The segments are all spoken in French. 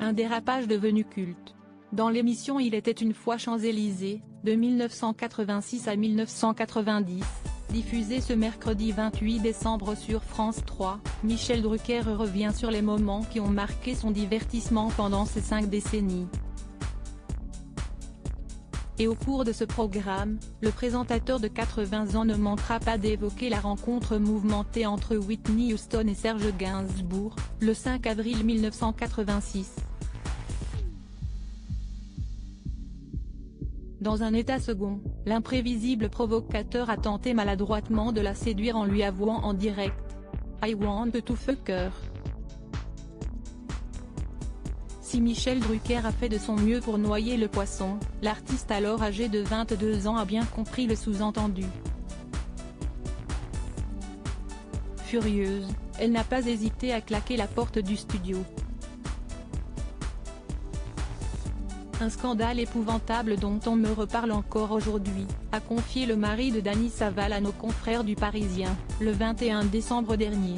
un dérapage devenu culte. Dans l'émission Il était une fois Champs-Élysées, de 1986 à 1990, diffusée ce mercredi 28 décembre sur France 3, Michel Drucker revient sur les moments qui ont marqué son divertissement pendant ces 5 décennies. Et au cours de ce programme, le présentateur de 80 ans ne manquera pas d'évoquer la rencontre mouvementée entre Whitney Houston et Serge Gainsbourg, le 5 avril 1986. Dans un état second, l'imprévisible provocateur a tenté maladroitement de la séduire en lui avouant en direct « I want to fuck her ». Si Michel Drucker a fait de son mieux pour noyer le poisson, l'artiste alors âgé de 22 ans a bien compris le sous-entendu. Furieuse, elle n'a pas hésité à claquer la porte du studio. Un scandale épouvantable dont on me reparle encore aujourd'hui, a confié le mari de Dany Saval à nos confrères du Parisien, le 21 décembre dernier.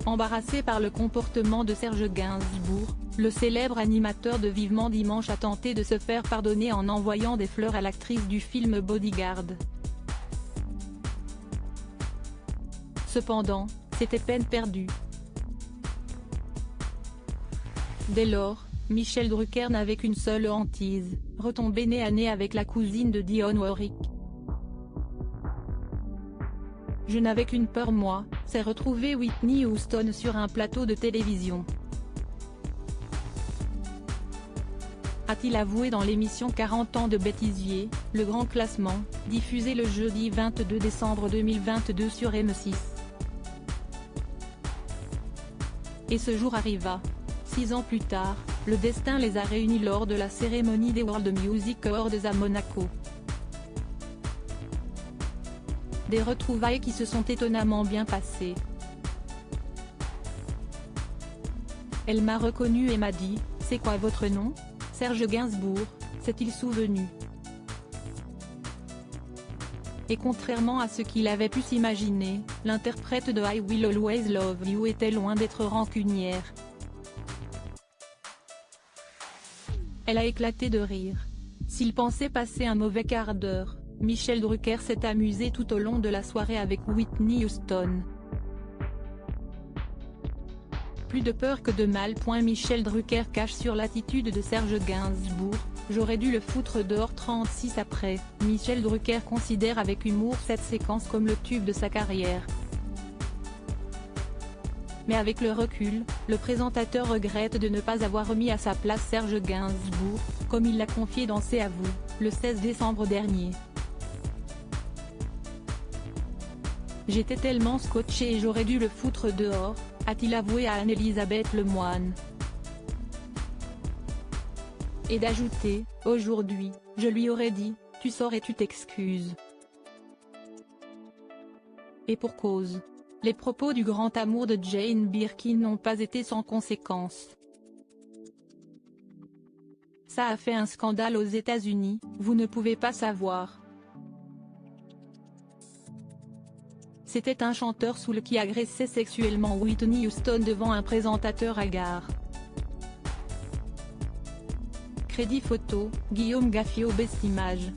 Embarrassé par le comportement de Serge Gainsbourg, le célèbre animateur de Vivement Dimanche a tenté de se faire pardonner en envoyant des fleurs à l'actrice du film Bodyguard. Cependant, c'était peine perdue. Dès lors, Michel Drucker n'avait qu'une seule hantise, retomber nez à nez avec la cousine de Dionne Warwick. Je n'avais qu'une peur moi, c'est retrouver Whitney Houston sur un plateau de télévision. A-t-il avoué dans l'émission 40 ans de bêtisier, le grand classement, diffusé le jeudi 22 décembre 2022 sur M6. Et ce jour arriva. 6 ans plus tard, le destin les a réunis lors de la cérémonie des World Music Awards à Monaco. Des retrouvailles qui se sont étonnamment bien passées. Elle m'a reconnu et m'a dit « C'est quoi votre nom ?» Serge Gainsbourg, s'est-il souvenu. Et contrairement à ce qu'il avait pu s'imaginer, l'interprète de I Will Always Love You était loin d'être rancunière. Elle a éclaté de rire. S'il pensait passer un mauvais quart d'heure, Michel Drucker s'est amusé tout au long de la soirée avec Whitney Houston. Plus de peur que de mal. Michel Drucker cache sur l'attitude de Serge Gainsbourg, j'aurais dû le foutre dehors 36 après, Michel Drucker considère avec humour cette séquence comme le tube de sa carrière. Mais avec le recul, le présentateur regrette de ne pas avoir remis à sa place Serge Gainsbourg, comme il l'a confié dans C'est à vous, le 16 décembre dernier. J'étais tellement scotché et j'aurais dû le foutre dehors, a-t-il avoué à Anne-Elisabeth Lemoine. Et d'ajouter, aujourd'hui, je lui aurais dit, tu sors et tu t'excuses. Et pour cause. Les propos du grand amour de Jane Birkin n'ont pas été sans conséquences. Ça a fait un scandale aux États-Unis, vous ne pouvez pas savoir. C'était un chanteur soul qui agressait sexuellement Whitney Houston devant un présentateur hagard. Crédit photo, Guillaume Gaffio Best Image.